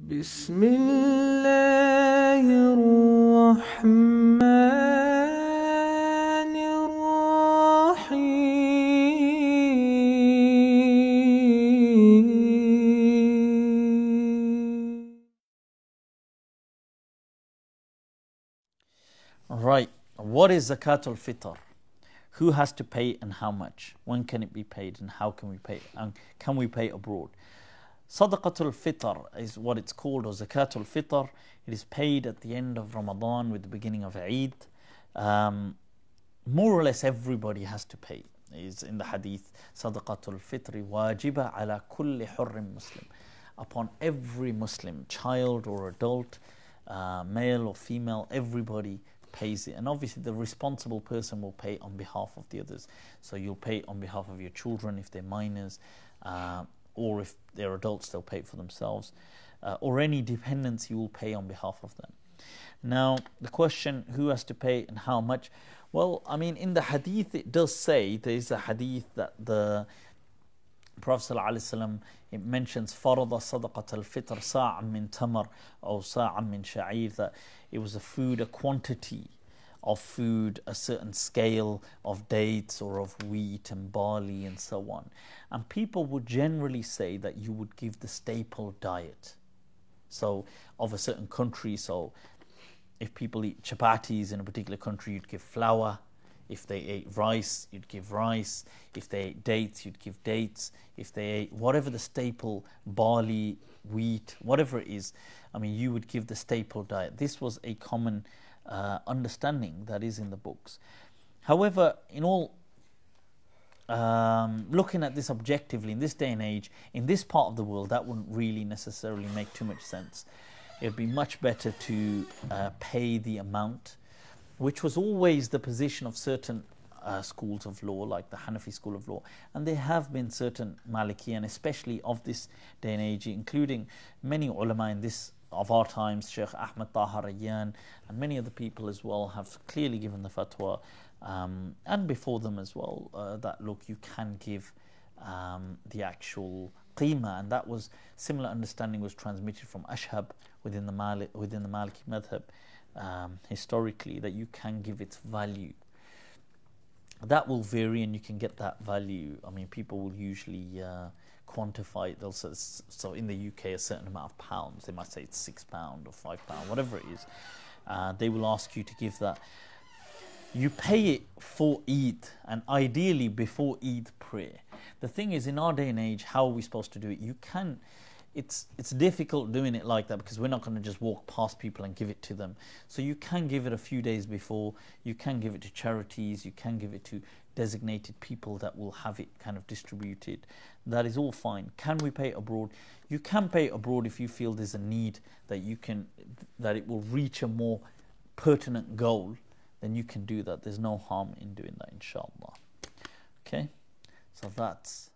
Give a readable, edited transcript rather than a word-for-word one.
بسم الله الرحمن الرحيم. Right, what is Zakat al-Fitr? Who has to pay and how much? When can it be paid and how can we pay? And can we pay abroad? Sadaqat al-Fitr is what it's called, or Zakat al-Fitr. It is paid at the end of Ramadan with the beginning of Eid. More or less everybody has to pay. Is in the hadith, Sadaqat al-Fitr wajiba ala kulli hurrim Muslim. Upon every Muslim, child or adult, male or female, everybody pays it. And obviously the responsible person will pay on behalf of the others. So you'll pay on behalf of your children if they're minors, or if they're adults, they'll pay for themselves, or any dependents, you will pay on behalf of them. Now, the question, who has to pay and how much? Well, I mean, in the hadith, it does say, there is a hadith that the Prophet ﷺ, it mentions فرض صدقة الفطر صاع من تمر or صاع من شعير, that it was a food, a quantity of food, a certain scale of dates or of wheat and barley and so on. And people would generally say that you would give the staple diet, so of a certain country. So if people eat chapatis in a particular country, you'd give flour. If they ate rice, you'd give rice. If they ate dates, you'd give dates. If they ate whatever the staple, barley, wheat, whatever it is, I mean, you would give the staple diet. This was a common understanding that is in the books. However, in all, looking at this objectively, in this day and age, in this part of the world, that wouldn't really necessarily make too much sense. It would be much better to pay the amount, which was always the position of certain schools of law, like the Hanafi school of law. And there have been certain Maliki, and especially of this day and age, including many ulama in this of our times, Sheikh Ahmed Taha Rayyan, and many other people as well have clearly given the fatwa, and before them as well, that look, you can give the actual qima, and that was similar understanding was transmitted from Ashhab within the Maliki madhab, historically, that you can give its value. That will vary, and you can get that value. I mean, people will usually quantify it. They'll say, so in the UK, a certain amount of pounds. They might say it's £6 or £5, whatever it is. They will ask you to give that. You pay it for Eid, and ideally before Eid prayer. The thing is, in our day and age, how are we supposed to do it? You can. It's difficult doing it like that, because we're not going to just walk past people and give it to them. So you can give it a few days before. You can give it to charities. You can give it to designated people that will have it kind of distributed. That is all fine. Can we pay it abroad? You can pay it abroad if you feel there's a need that you can, that it will reach a more pertinent goal. Then you can do that. There's no harm in doing that, inshallah. Okay, so that's